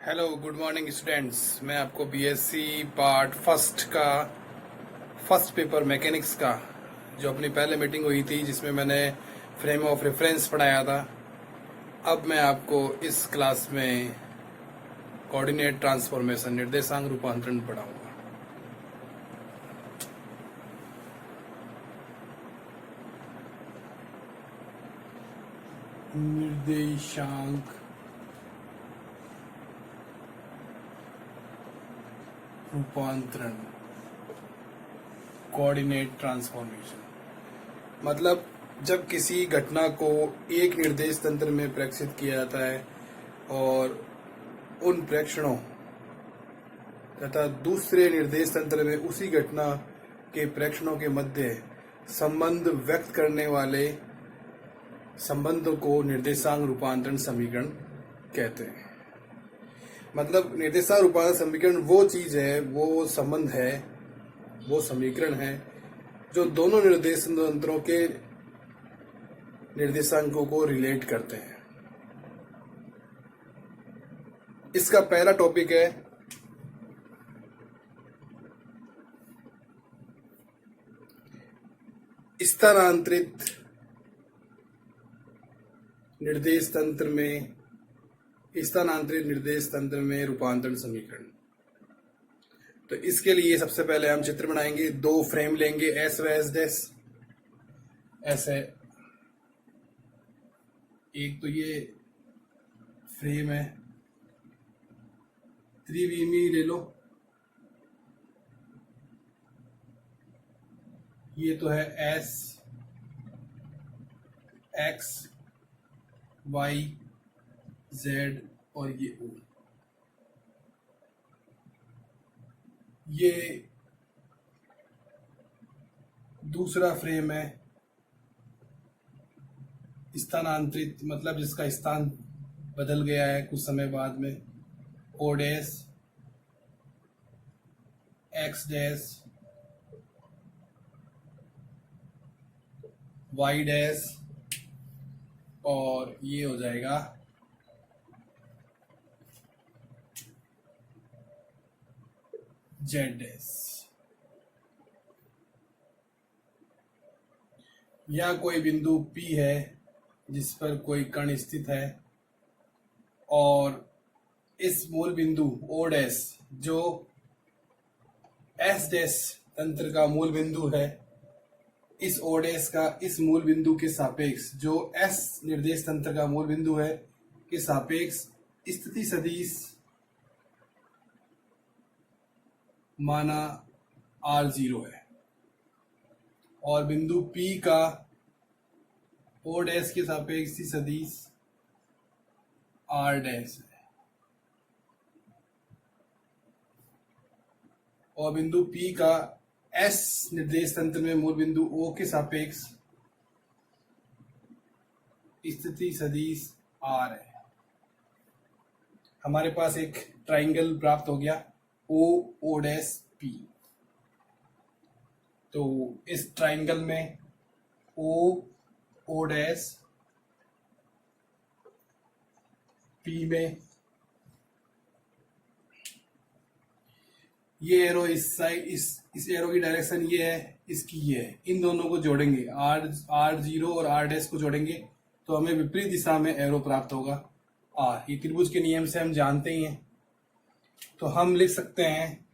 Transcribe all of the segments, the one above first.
Hello good morning students. मैं आपको BSc part first का फर्स्ट पेपर मैकेनिक्स का जो अपनी पहले मीटिंग हुई थी जिसमें मैंने फ्रेम ऑफ रेफरेंस पढ़ाया था, अब मैं आपको इस क्लास में कोऑर्डिनेट ट्रांसफॉर्मेशन निर्देशांक रूपांतरण पढ़ाऊंगा। निर्देशांक रूपांतरण कोऑर्डिनेट ट्रांसफॉर्मेशन मतलब जब किसी घटना को एक निर्देश तंत्र में प्रेक्षित किया जाता है और उन प्रेक्षणों तथा दूसरे निर्देश तंत्र में उसी घटना के प्रेक्षणों के मध्य संबंध व्यक्त करने वाले संबंधों को निर्देशांक रूपांतरण समीकरण कहते हैं। मतलब निर्देशांक रूपांतरण समीकरण वो चीज है, वो संबंध है, वो समीकरण है जो दोनों निर्देश तंत्रों के निर्देशांकों को रिलेट करते हैं। इसका पहला टॉपिक है स्थानांतरित निर्देश तंत्र में रूपांतरण समीकरण। तो इसके लिए सबसे पहले हम चित्र बनाएंगे। दो फ्रेम लेंगे एस व एस डैश। ऐसे एक तो ये फ्रेम है, त्रिविमी ले लो। ये तो है एस एक्स वाई जेड और ये ओ। ये दूसरा फ्रेम है स्थानांतरित, मतलब जिसका स्थान बदल गया है कुछ समय बाद में। O dash X dash Y dash और ये हो जाएगा जेड डैश। यहाँ कोई बिंदु P है जिस पर कोई कण स्थित है और इस मूल बिंदु O डैश जो S डैश तंत्र का मूल बिंदु है, इस O डैश का इस मूल बिंदु के सापेक्ष जो S निर्देश तंत्र का मूल बिंदु है के सापेक्ष स्थिति सदिश माना R0 है और बिंदु P का O डैश के सापेक्ष स्थिति सदिश R डैश है और बिंदु P का S निर्देश तंत्र में मूल बिंदु O के सापेक्ष स्थिति सदिश R है। हमारे पास एक ट्राइंगल प्राप्त हो गया O डैश P। तो इस ट्राइंगल में O डैश P में ये एरो इस साइड, इस एरो की डायरेक्शन ये है, इसकी ये है। इन दोनों को जोड़ेंगे, R0 और R डैश को जोड़ेंगे तो हमें विपरीत दिशा में एरो प्राप्त होगा R। ये त्रिभुज के नियम से हम जानते ही हैं। तो हम लिख सकते हैं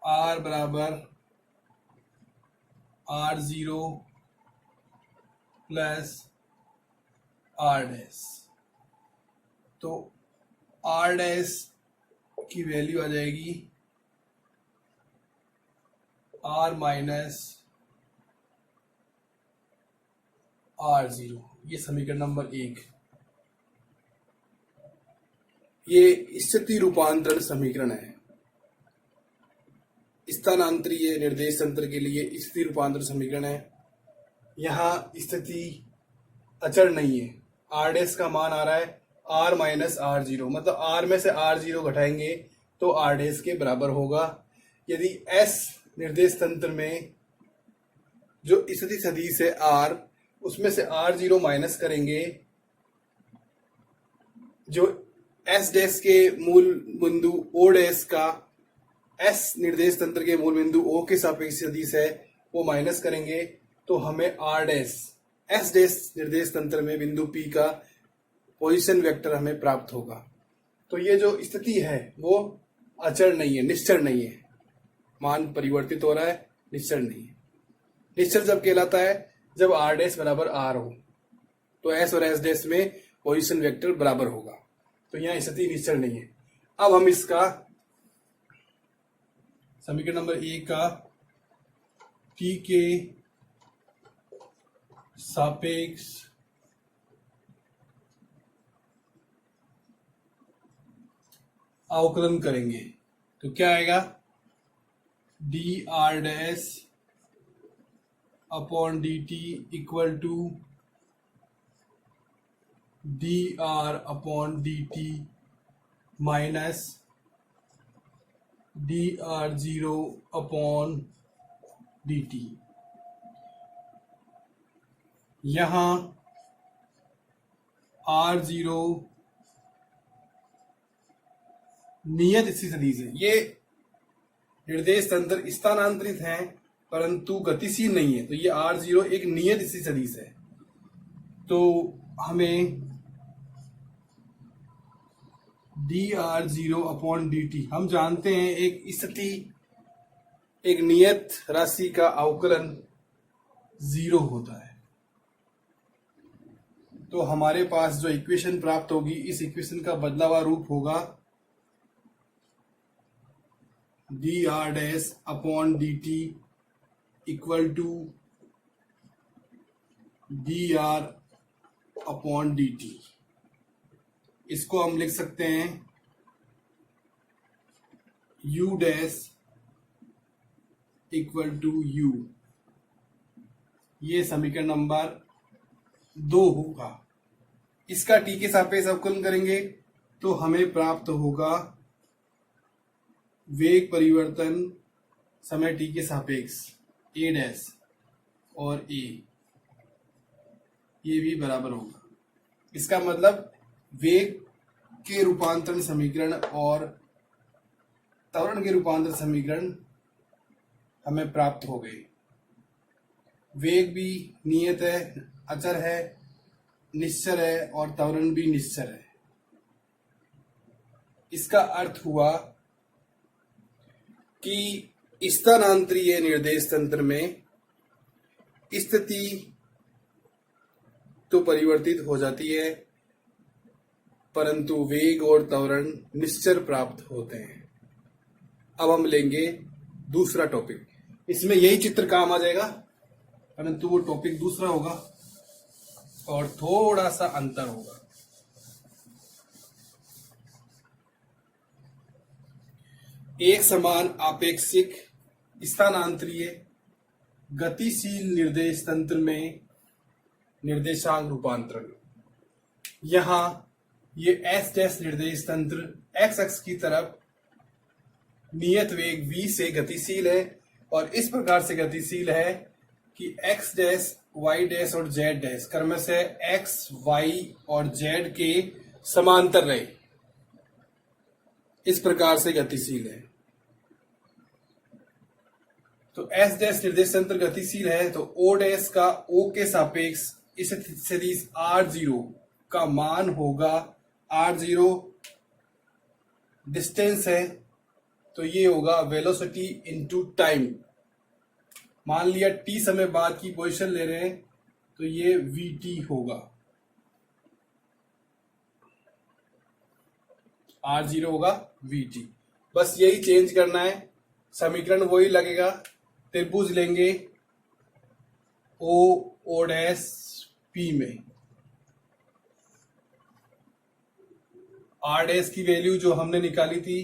R बराबर R0 प्लस R डैश। तो R डैश की वैल्यू आ जाएगी R माइनस R0। ये समीकरण नंबर 1। ये स्थिति रूपांतरण समीकरण है। स्थानांतरीय निर्देश तंत्र के लिए स्थिति रूपांतरण समीकरण है। यहाँ स्थिति अचर नहीं है। R डैश का मान आ रहा है R माइनस R0, मतलब R में से R0 घटाएंगे तो R डैश के बराबर होगा। यदि S निर्देश तंत्र में जो स्थिति सदिश है R, उसमें से R0 माइनस करेंगे जो एस डैश के मूल बिंदु ओ डैश का एस निर्देश तंत्र के मूल बिंदु ओ के सापेक्ष सदिश है वो माइनस करेंगे तो हमें आर डैश एस डैश निर्देश तंत्र में बिंदु पी का पोजीशन वेक्टर हमें प्राप्त होगा। तो ये जो स्थिति है वो अचर नहीं है, निश्चर नहीं है, मान परिवर्तित हो रहा है, निश्चर नहीं है। निश्चर जब कहलाता है जब आर डैश बराबर आर हो तो एस और एस डैश में पोजीशन वेक्टर बराबर होगा। तो यहाँ स्थिति निश्चर नहीं है। अब हम इसका समीकरण नंबर 1 का टी के सापेक्ष अवकलन करेंगे तो क्या आएगा, D R dash upon D T equal to D R upon D T minus D R zero upon D T. यहां आर जीरो नियत स्थिति सदिश है। ये निर्देश तंत्र स्थानांतरित है परंतु गतिशील नहीं है, तो ये आर जीरो एक नियत स्थिति सदिश है। तो हमें D R zero upon D T, हम जानते हैं एक स्थिति एक नियत राशि का अवकलन जीरो होता है। तो हमारे पास जो इक्वेशन प्राप्त होगी इस इक्वेशन का बदला हुआ रूप होगा D R dash upon D T equal to D R upon D T. इसको हम लिख सकते हैं U dash equal to U. ये समीकरण नंबर 2 होगा। इसका टी के सापेक्ष अवकलन करेंगे तो हमें प्राप्त होगा वेग परिवर्तन समय टी के सापेक्ष ए डैश और ए, ये भी बराबर होगा। इसका मतलब वेग के रूपांतरण समीकरण और त्वरण के रूपांतरण समीकरण हमें प्राप्त हो गए। वेग भी नियत है, अचर है, निश्चर है और त्वरण भी निश्चर है। इसका अर्थ हुआ कि स्थानांतरीय निर्देश तंत्र में स्थिति तो परिवर्तित हो जाती है परंतु वेग और त्वरण निश्चर प्राप्त होते हैं। अब हम लेंगे दूसरा टॉपिक। इसमें यही चित्र काम आ जाएगा परंतु वो टॉपिक दूसरा होगा और थोड़ा सा अंतर होगा। एक समान आपेक्षिक स्थानांतरीय गतिशील निर्देश तंत्र में निर्देशांक रूपांतरण। यहां ये एस डैश निर्देश तंत्र एक्स अक्ष की तरफ नियत वेग v से गतिशील है और इस प्रकार से गतिशील है कि एक्स डैश वाई डैश और जेड डैश क्रमशः एक्स वाई और जेड के समांतर रहे, इस प्रकार से गतिशील है। तो एस डैश निर्देश तंत्र गतिशील है तो ओ डैश का ओ के सापेक्ष इस सदिश आर जीरो का मान होगा, आर जीरो डिस्टेंस है तो ये होगा वेलोसिटी इनटू टाइम। मान लिया टी समय बाद की पोजीशन ले रहे हैं तो ये वीटी होगा, आर जीरो होगा वीटी। बस यही चेंज करना है, समीकरण वही लगेगा। त्रिभुज लेंगे ओ ओ डैश पी में आर डैश की वैल्यू जो हमने निकाली थी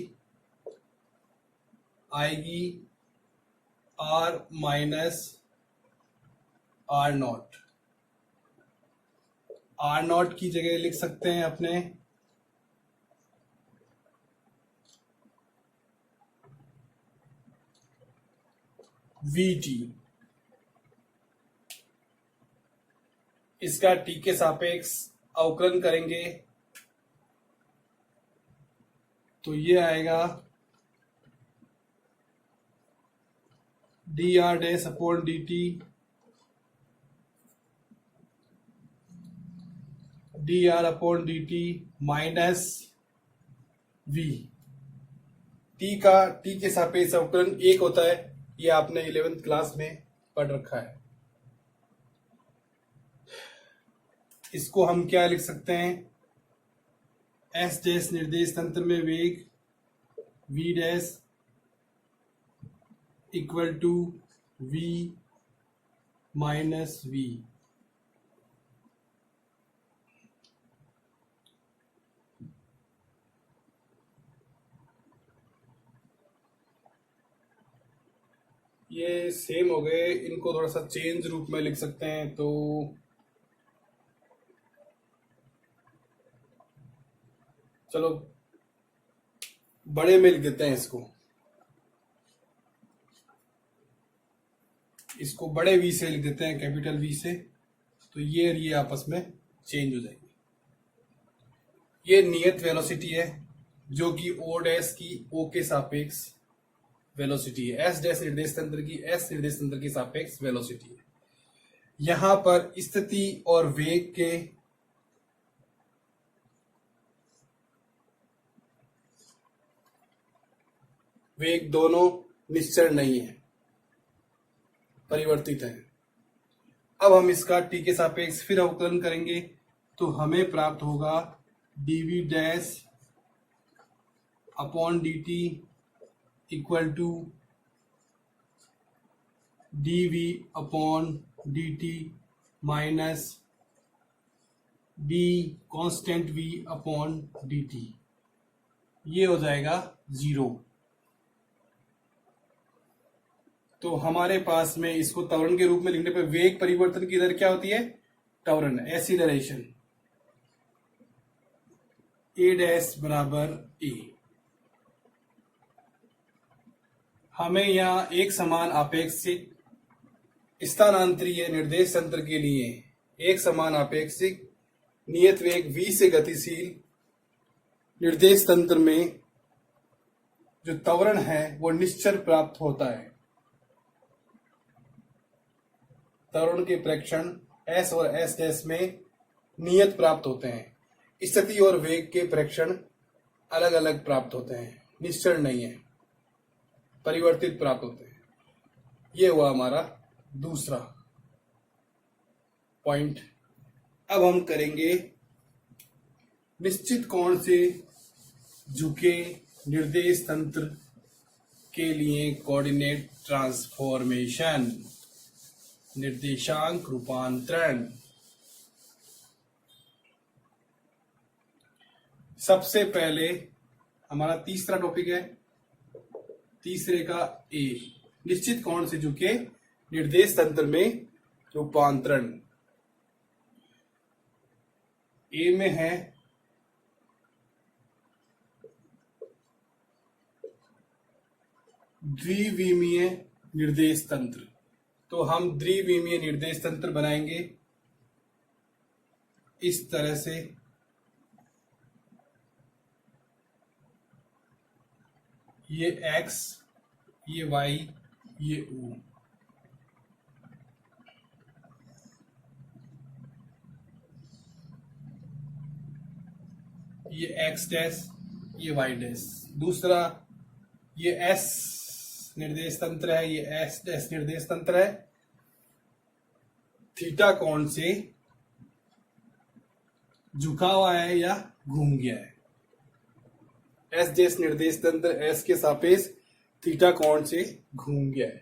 आएगी R minus R nought. R nought की जगह लिख सकते हैं अपने वीटी। इसका टी के सापेक्ष अवकलन करेंगे तो ये आएगा D R dash upon D T D R upon D T minus V. T के सापेक्ष अवकलन 1 होता है, ये आपने 11th क्लास में पढ़ रखा है। इसको हम क्या लिख सकते हैं, एस डैश निर्देश तंत्र में वेग V dash equal to V minus V. ये सेम हो गए, इनको थोड़ा सा चेंज रूप में लिख सकते हैं। तो चलो बड़े में लिख देते हैं, इसको बड़े वी से लिख देते हैं, कैपिटल वी से। तो ये आपस में चेंज हो जाएगी। ये नियत वेलोसिटी है जो कि ओ डैश की ओ के सापेक्ष वेलोसिटी है, एस डैश निर्देश तंत्र की एस निर्देश तंत्र के सापेक्ष वेलोसिटी है। यहां पर स्थिति और वेग के वेग दोनों निश्चल नहीं है, परिवर्तित है। अब हम इसका टी के सापेक्ष फिर अवकलन करेंगे तो हमें प्राप्त होगा D V dash upon D T equal to D V upon D T minus D constant V upon D T. ये हो जाएगा 0। तो हमारे पास में इसको त्वरण के रूप में लिखने पर वेग परिवर्तन की दर क्या होती है, त्वरण एक्सीलरेशन, ए डैश बराबर ए। हमें यहां एक समान आपेक्षिक स्थानांतरीय निर्देश तंत्र के लिए एक समान आपेक्षिक नियत वेग v से गतिशील निर्देश तंत्र में जो त्वरण है वो निश्चल प्राप्त होता है। त्वरण के प्रेक्षण s और s डैश में नियत प्राप्त होते हैं, स्थिति और वेग के प्रेक्षण अलग अलग प्राप्त होते हैं, निश्चल नहीं है, परिवर्तित प्राप्त होते हैं। ये हुआ हमारा दूसरा पॉइंट। अब हम करेंगे निश्चित कोण से झुके निर्देश तंत्र के लिए कोऑर्डिनेट ट्रांसफॉर्मेशन, निर्देशांक रूपांतरण। सबसे पहले हमारा तीसरा टॉपिक है, तीसरे का ए, निश्चित कोण से झुके निर्देश तंत्र में रूपांतरण। ए में है द्विविमीय निर्देश तंत्र। तो हम द्विविमीय निर्देश तंत्र बनाएंगे इस तरह से। ये x, ये y, ये o। ये x डैश, ये y डैश। दूसरा ये s निर्देश तंत्र है, ये s डैश निर्देश तंत्र है। थीटा कोण से झुका हुआ है या घूम गया है। एस डैश निर्देश तंत्र एस के सापेक्ष थीटा कोण से घूम गया है।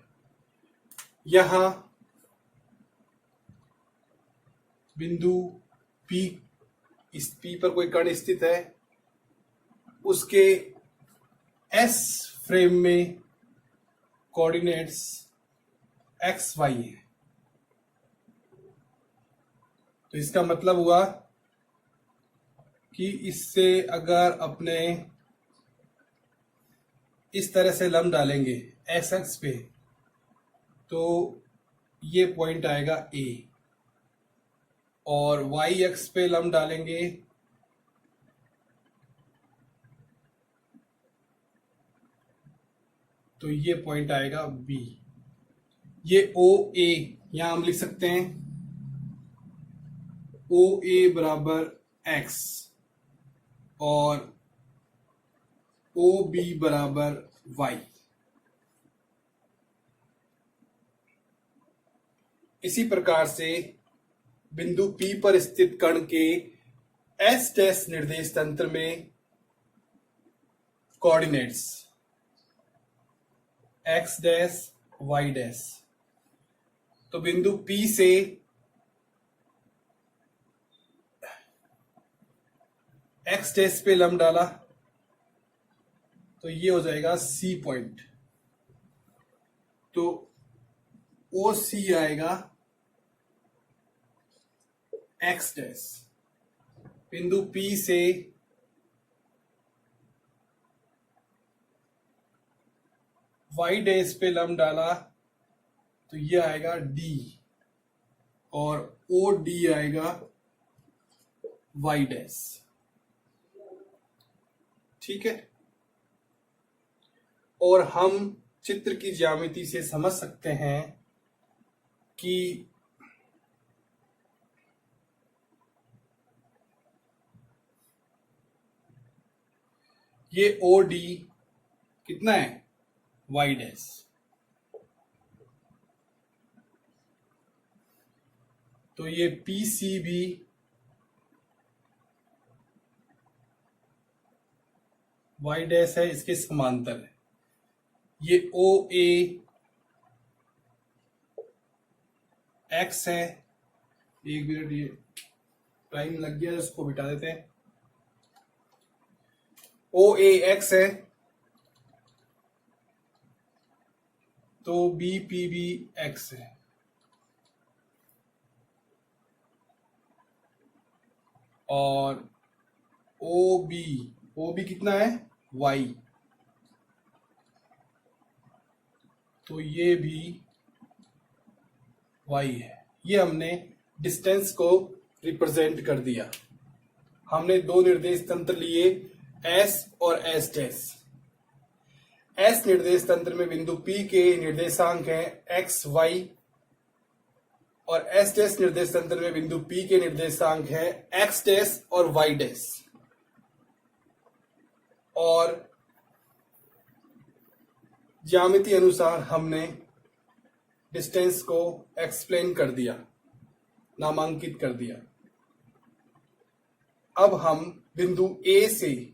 यहां बिंदु P, इस P पर कोई कण स्थित है, उसके S फ्रेम में कोऑर्डिनेट्स x y है। तो इसका मतलब हुआ कि इससे अगर अपने इस तरह से लंब डालेंगे एक्स एक्स पे, तो ये पॉइंट आएगा A, और वाई एक्स पे लंब डालेंगे तो ये पॉइंट आएगा बी। ये ओ ए यहां हम लिख सकते हैं, ओ ए बराबर एक्स और ओ बी बराबर वाई। इसी प्रकार से बिंदु P पर स्थित कण के एस डैश निर्देश तंत्र में coordinates X dash Y dash, तो बिंदु P से एक्स डैश पे लंब डाला तो ये हो जाएगा C पॉइंट, तो ओ सी आएगा एक्स डैश। बिंदु P से वाई डैश पे लंब डाला तो ये आएगा D और ओ डी आएगा वाई डैश। ठीक है, और हम चित्र की ज्यामिति से समझ सकते हैं कि ये ओ डी कितना है, वाई डैश। तो ये पी सी भी वाई डैश है, इसके समांतर है। ये ओ ए एक्स है, एक मिनट ये टाइम लग गया, इसको बिठा देते हैं। ओ ए एक्स है तो बी पी बी एक्स है, और ओ बी कितना है, वाई, तो ये भी वाई है। ये हमने डिस्टेंस को रिप्रेजेंट कर दिया। हमने दो निर्देश तंत्र लिए, एस और एस डैश। एस निर्देश तंत्र में बिंदु P के निर्देशांक हैं एक्स वाई, और एस डैश निर्देश तंत्र में बिंदु P के निर्देशांक हैं एक्स डैश और वाई डैश। और ज्यामिति अनुसार हमने डिस्टेंस को एक्सप्लेन कर दिया, नामांकित कर दिया। अब हम बिंदु A से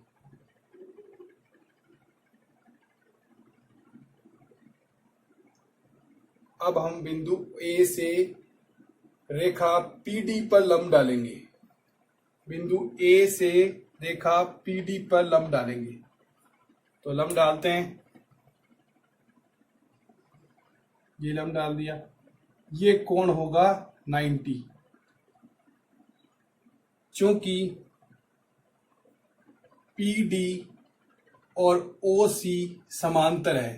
रेखा PD पर लंब डालेंगे। बिंदु A से रेखा PD पर लंब डालेंगे, तो लंब डालते हैं। ये लंब डाल दिया, ये कोण होगा 90। चूंकि PD और OC समांतर है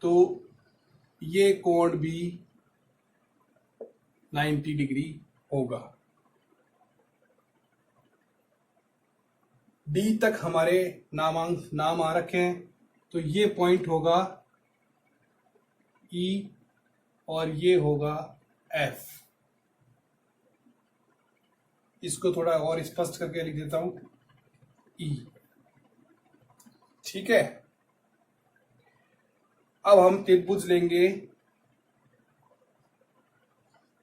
तो ये कोण भी 90 डिग्री होगा। D तक हमारे नाम आ रखे हैं, तो ये पॉइंट होगा E और ये होगा F। इसको थोड़ा और स्पष्ट करके लिख देता हूं, E। ठीक है, अब हम त्रिभुज लेंगे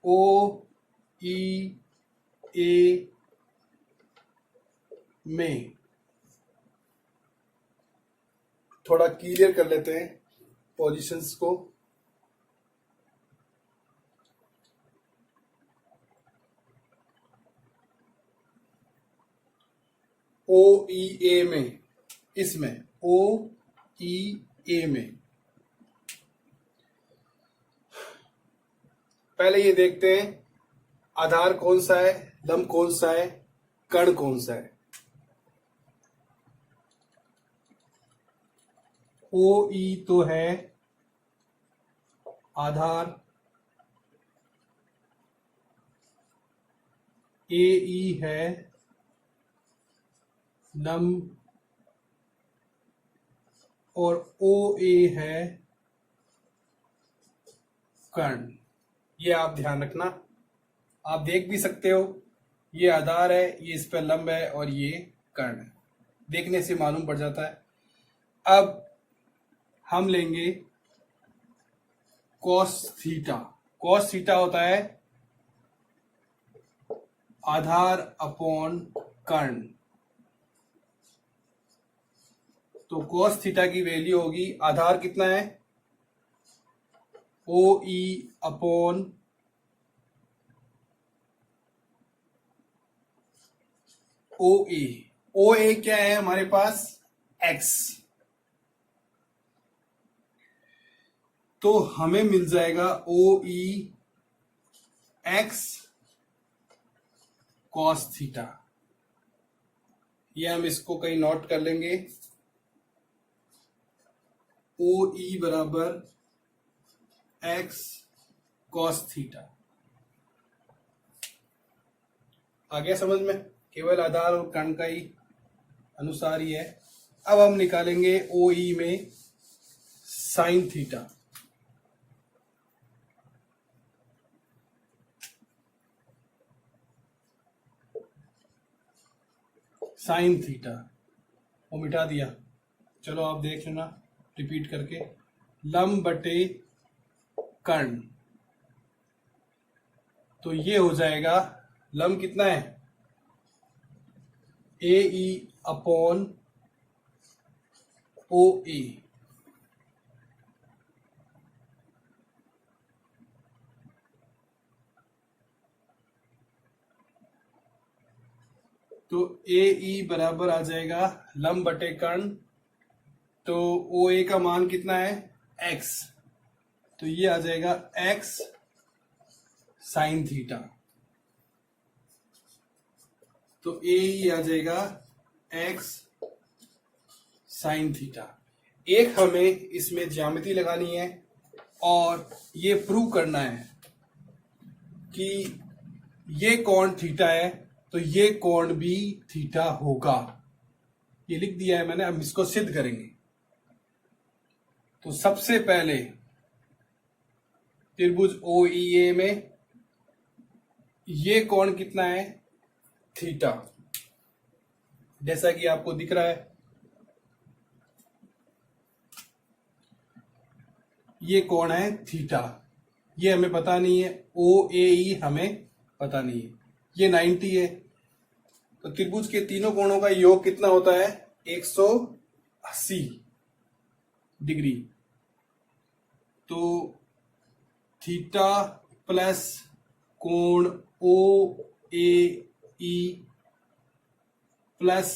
O E A में। थोड़ा क्लियर कर लेते हैं पोजीशंस को। ओ ई ए में, इसमें ओ ई ए में पहले ये देखते हैं आधार कौन सा है, लंब कौन सा है, कण कौन सा है। ओ ई तो है आधार, ए ई है लंब, और OA है कर्ण। ये आप ध्यान रखना, आप देख भी सकते हो, ये आधार है, ये इस पर लंब है और ये कर्ण है, देखने से मालूम पड़ जाता है। अब हम लेंगे कॉस थीटा। कॉस थीटा होता है आधार अपॉन कर्ण। तो कॉस थीटा की वैल्यू होगी, आधार कितना है, OE अपॉन OA। OA क्या है हमारे पास, X। तो हमें मिल जाएगा OE X कॉस थीटा। ये हम इसको कहीं नोट कर लेंगे, OE बराबर X कॉस थीटा। आ गया समझ में, केवल आधार और कर्ण का ही अनुसार ही है। अब हम निकालेंगे OE में साइन थीटा। साइन थीटा वो मिटा दिया, चलो आप देख लेना रिपीट करके, लंब बटे कर्ण। तो ये हो जाएगा, लंब कितना है, AE अपॉन OA। तो AE बराबर आ जाएगा लंब बटे कर्ण। तो OA का मान कितना है, X। तो ये आ जाएगा X साइन थीटा। तो AE आ जाएगा X साइन थीटा। एक हमें इसमें ज्यामिति लगानी है और ये प्रूव करना है कि ये कोण थीटा है तो ये कोण भी थीटा होगा। ये लिख दिया है मैंने, अब इसको सिद्ध करेंगे। तो सबसे पहले त्रिभुज OEA में ये कोण कितना है, थीटा, जैसा कि आपको दिख रहा है। ये कोण है थीटा, ये हमें पता नहीं है, OAE हमें पता नहीं है, ये 90 है। तो त्रिभुज के तीनों कोणों का योग कितना होता है, 180 डिग्री। तो थीटा प्लस कोण OAE plus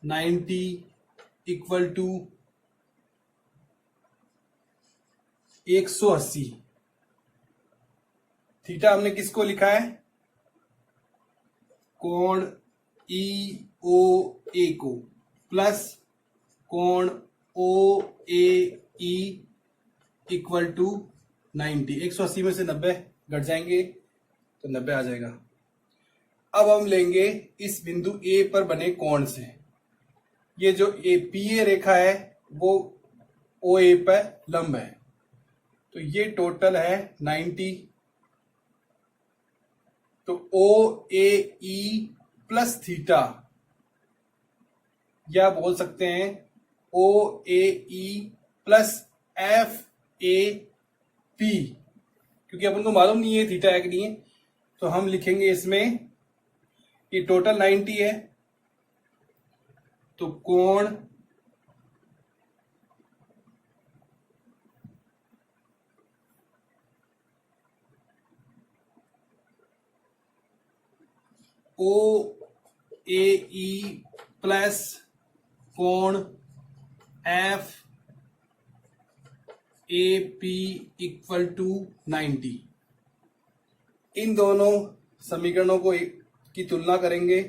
90 equal to 180। Theta हमने किसको लिखा है, कोण EOA को, प्लस कोण OAE इक्वल टू 90। 180 में से 90 घट जाएंगे तो 90 आ जाएगा। अब हम लेंगे इस बिंदु A पर बने कोण से, ये जो PA रेखा है वो OA पर लंब है, तो ये टोटल है 90। तो OAE प्लस थीटा, या बोल सकते हैं OAE प्लस FAP, क्योंकि अपन को मालूम नहीं है थीटा है कि नहीं है, तो हम लिखेंगे इसमें कि टोटल 90 है। तो कोण OAE प्लस कोण FAP इक्वल टू 90। इन दोनों समीकरणों को की तुलना करेंगे।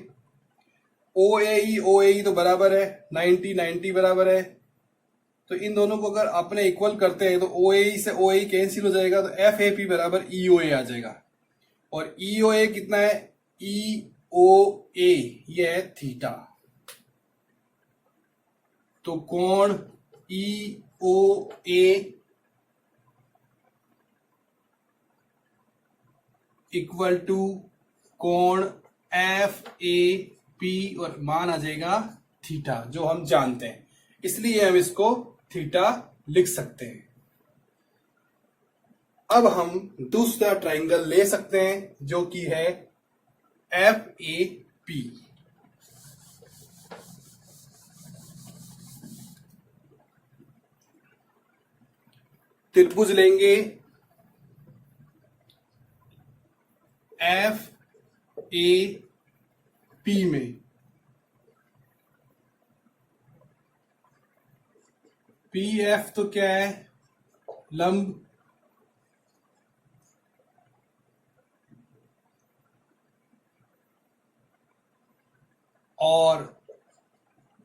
OAE तो बराबर है 90, 90 बराबर है, तो इन दोनों को अगर अपने इक्वल करते हैं तो OAE से OAE कैंसिल हो जाएगा, तो FAP बराबर EOA आ जाएगा। और EOA कितना है, EOA ये है थीटा। तो कोण ई ओ ए इक्वल टू कोण एफ ए पी और मान आ जाएगा थीटा, जो हम जानते हैं, इसलिए हम इसको थीटा लिख सकते हैं। अब हम दूसरा ट्राइंगल ले सकते हैं जो कि है एफ ए पी। त्रिभुज लेंगे एफ ए पी में पी एफ तो क्या है, लंब, और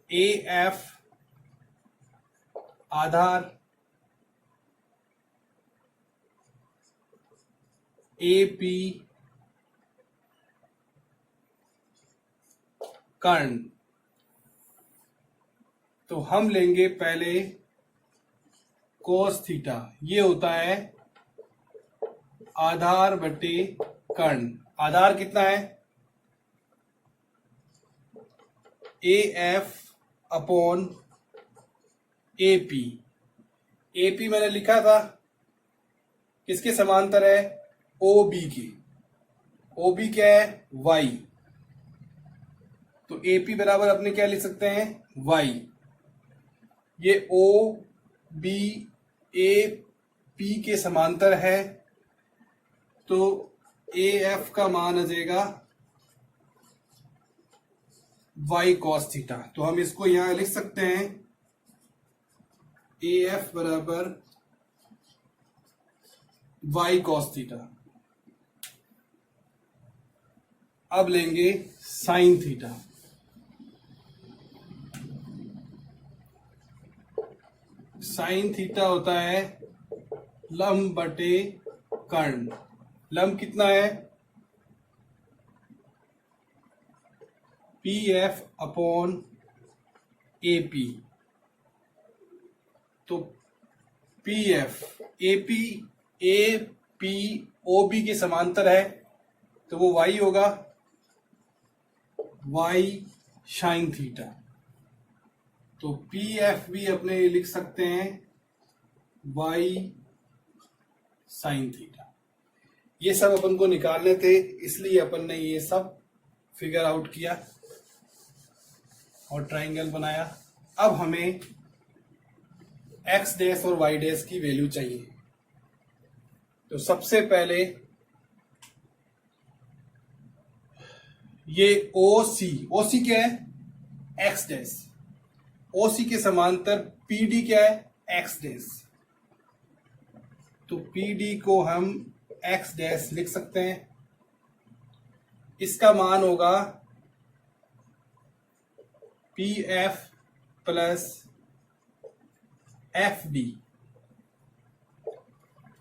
A F Aadhaar, A P कर्ण। तो हम लेंगे पहले कोस थीटा, ये होता है आधार बटे कर्ण। आधार कितना है, A F upon A P. A P मैंने लिखा था किसके समांतर है, ओ बी के। ओ बी क्या है, वाई। तो ए पी बराबर अपने क्या लिख सकते हैं, वाई। ये ओ बी ए पी के समांतर है, तो ए एफ का मान आ जाएगा वाई कॉस थीटा। तो हम इसको यहां लिख सकते हैं ए एफ बराबर वाई कॉस थीटा। अब लेंगे साइन थीटा। साइन थीटा होता है लंब बटे कर्ण। लंब कितना है, P F upon A P. तो P F A P O B के समांतर है, तो वो वाई होगा, वाई साइन थीटा। तो पी एफ भी अपने लिख सकते हैं वाई साइन थीटा। ये सब अपन को निकालने थे, इसलिए अपन ने ये सब फिगर आउट किया और ट्राइंगल बनाया। अब हमें एक्स डैश और वाई डैश की वैल्यू चाहिए। तो सबसे पहले ये ओ सी क्या है, एक्स डैश। ओ सी के समांतर पी डी क्या है, एक्स डैश। तो पी डी को हम एक्स डैश लिख सकते हैं। इसका मान होगा P F plus F D.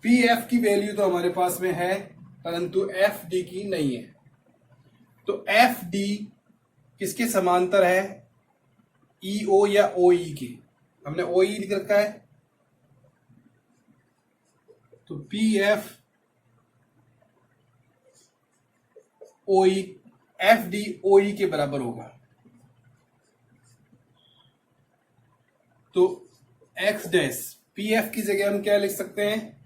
P F की वैल्यू तो हमारे पास में है, परंतु एफ डी की नहीं है। तो एफ डी किसके समांतर है, ई ओ या ओ ई के। हमने ओ ई लिख रखा है, तो पी एफ ओ ई, एफ डी ओ ई के बराबर होगा। तो एक्स डैश पी एफ की जगह हम क्या लिख सकते हैं,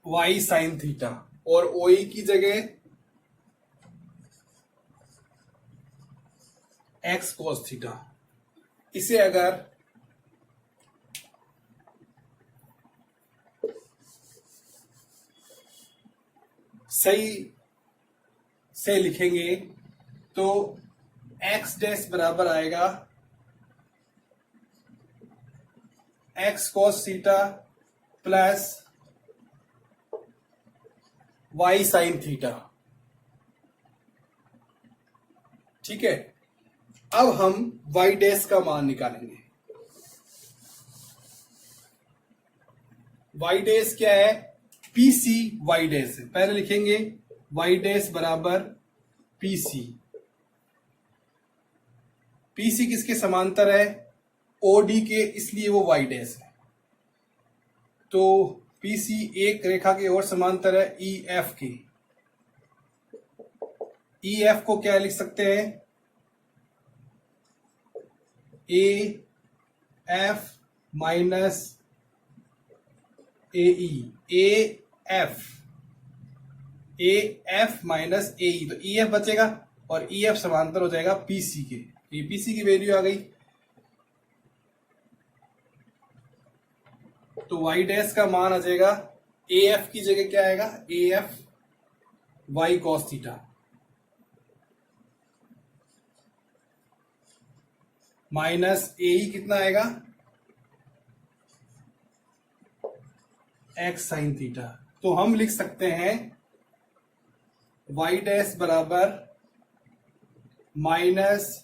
वाई साइन थीटा, और ओ ई की जगह एक्स कॉस थीटा। इसे अगर सही से लिखेंगे तो एक्स डैश बराबर आएगा X cos theta plus Y sine theta. ठीक है, अब हम वाई डैश का मान निकालेंगे। वाई डैश क्या है, पी सी वाई डैश है। पहले लिखेंगे वाई डैश बराबर पी सी। पीसी किसके समांतर है? ओडी के, इसलिए वो वाई डैश है। तो पीसी एक रेखा के और समांतर है ई एफ के। ई एफ को क्या लिख सकते हैं? A F minus A E, A F minus A E. तो ई एफ बचेगा और ई एफ समांतर हो जाएगा पीसी के। ये पीसी की वैल्यू आ गई। तो वाई डैश का मान आ जाएगा, ए एफ की जगह क्या आएगा? A F y cos theta minus A E कितना आएगा? X sine theta. तो हम लिख सकते हैं वाई डैश बराबर minus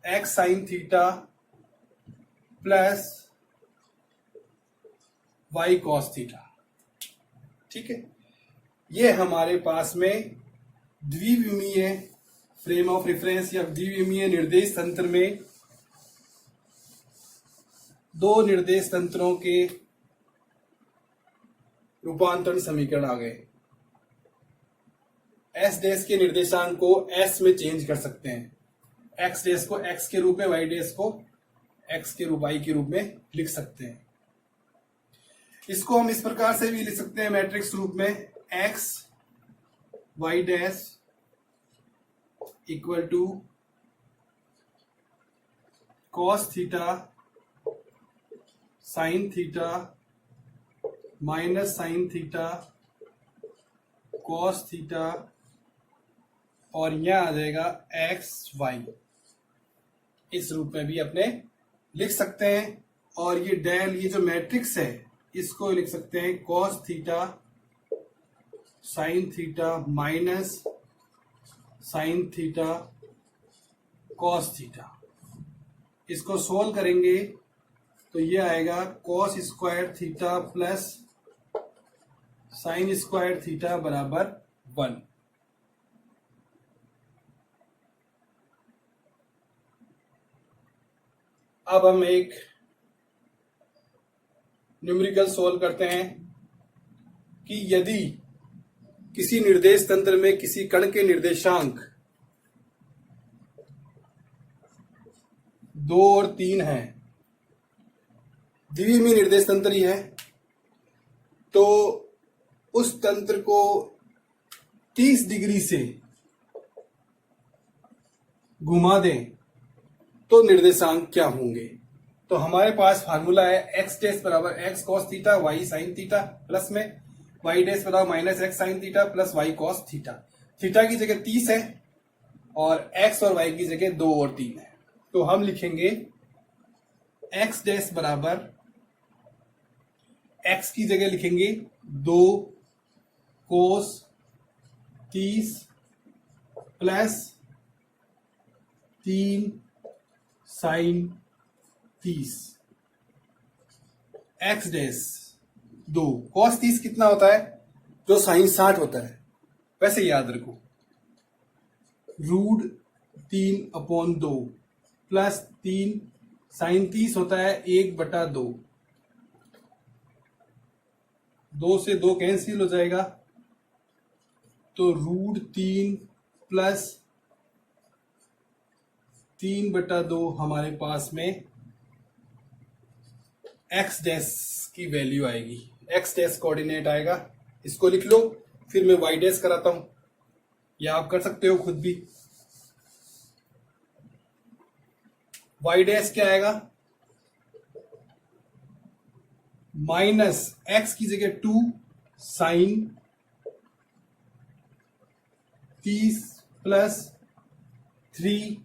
x sine theta plus Y cos theta. ठीक है, ये हमारे पास में द्विविमीय फ्रेम ऑफ रेफरेंस या द्विविमीय निर्देश तंत्र में दो निर्देश तंत्रों के रूपांतरण समीकरण आ गए। एस डैश के निर्देशांक को एस में चेंज कर सकते हैं। एक्स डैश को एक्स के रूप में, वाई डैश को एक्स के रूप, वाई के रूप में लिख सकते हैं। इसको हम इस प्रकार से भी लिख सकते हैं मैट्रिक्स रूप में, X Y dash equal to cos theta sine theta minus sine theta cos theta, और यह आ जाएगा एक्स वाई। इस रूप में भी अपने लिख सकते हैं। और ये डेल, ये जो मैट्रिक्स है, इसको लिख सकते हैं cos theta sine theta minus sine theta cos theta. इसको सोल्व करेंगे तो ये आएगा cos square theta plus sine square theta बराबर 1। अब हम एक न्यूमेरिकल सोल्व करते हैं कि यदि किसी निर्देश तंत्र में किसी कण के निर्देशांक 2 और 3 हैं, द्विविमीय निर्देश तंत्र ही है, तो उस तंत्र को 30 डिग्री से घुमा दें तो निर्देशांक क्या होंगे? तो हमारे पास फार्मूला है एक्स डैश बराबर X cos theta Y sine theta plus में वाई डैश बराबर minus x sine theta plus Y cos theta. Theta की जगह 30 है और एक्स और वाई की जगह 2 और 3 है। तो हम लिखेंगे एक्स डैश बराबर, एक्स की जगह लिखेंगे 2 cos 30 plus 3 sine 30। X dash 2 cos 30 कितना होता है? जो साइन 60 होता है। वैसे याद रखो, रूट 3/2 प्लस 3 साइन 30 होता है 1/2। 2 से 2 कैंसिल हो जाएगा, तो रूट 3 प्लस 3/2 हमारे पास में एक्स डैश की वैल्यू आएगी। एक्स डैश कोऑर्डिनेट आएगा, इसको लिख लो, फिर मैं वाई डैश कराता हूं, या आप कर सकते हो खुद भी। वाई डैश क्या आएगा? माइनस एक्स की जगह 2 साइन 30 प्लस 3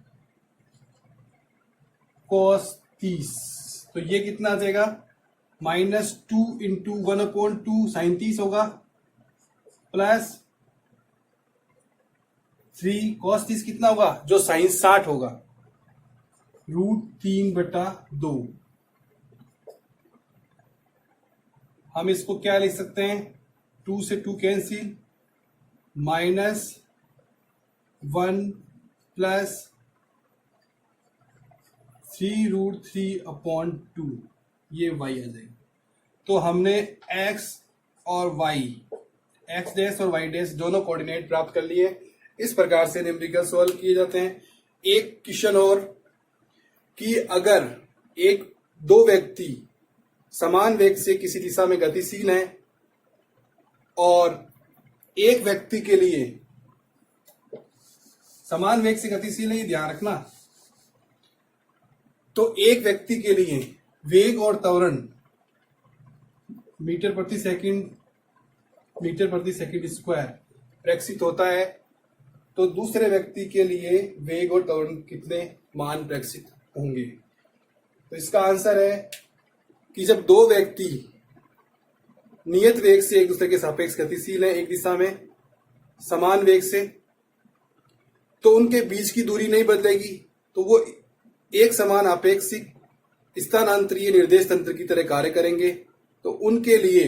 कॉस 30। तो ये कितना आ जाएगा? -2 इंटू 1/2 साइन 30 होगा प्लस 3 कॉस 30 कितना होगा? जो साइन 60 होगा, रूट 3/2। हम इसको क्या लिख सकते हैं? 2 से 2 कैंसिल, -1 प्लस 3√3/2 ये y आ जाएगी। तो हमने x और y, x डैश और y डैश दोनों कोऑर्डिनेट प्राप्त कर लिए। इस प्रकार से न्यूमेरिकल सॉल्व किए जाते हैं। एक क्वेश्चन और कि अगर दो व्यक्ति समान वेग से किसी दिशा में गतिशील हैं और एक व्यक्ति के लिए समान वेग से गतिशील है, ये ध्यान रखना, तो एक व्यक्ति के लिए वेग और त्वरण मीटर प्रति सेकंड स्क्वायर प्रेक्षित होता है, तो दूसरे व्यक्ति के लिए वेग और त्वरण कितने मान प्रेक्षित होंगे। तो इसका आंसर है कि जब दो व्यक्ति नियत वेग से एक दूसरे के सापेक्ष गतिशील है एक दिशा में समान वेग से, तो उनके बीच की दूरी नहीं बदलेगी, तो वो एक समान आपेक्षिक स्थानांतरीय निर्देश तंत्र की तरह कार्य करेंगे। तो उनके लिए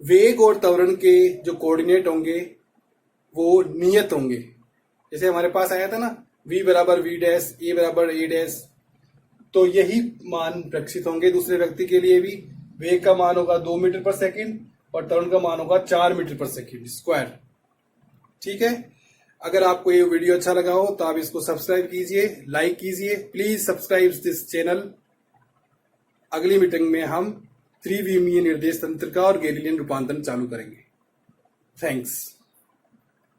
वेग और त्वरण के जो कोऑर्डिनेट होंगे वो नियत होंगे। जैसे हमारे पास आया था ना, v बराबर v डैश, a बराबर a डैश, तो यही मान प्रेक्षित होंगे दूसरे व्यक्ति के लिए भी। वेग का मान होगा 2 मीटर पर सेकंड और त्वरण का मान होगा 4 मीटर पर सेकंड स्क्वायर। ठीक है, अगर आपको ये वीडियो अच्छा लगा हो तो आप इसको सब्सक्राइब कीजिए, लाइक कीजिए, प्लीज सब्सक्राइब दिस चैनल। अगली मीटिंग में हम त्रिविमीय निर्देश तंत्र का और गैलीलियन रूपांतरण चालू करेंगे। थैंक्स।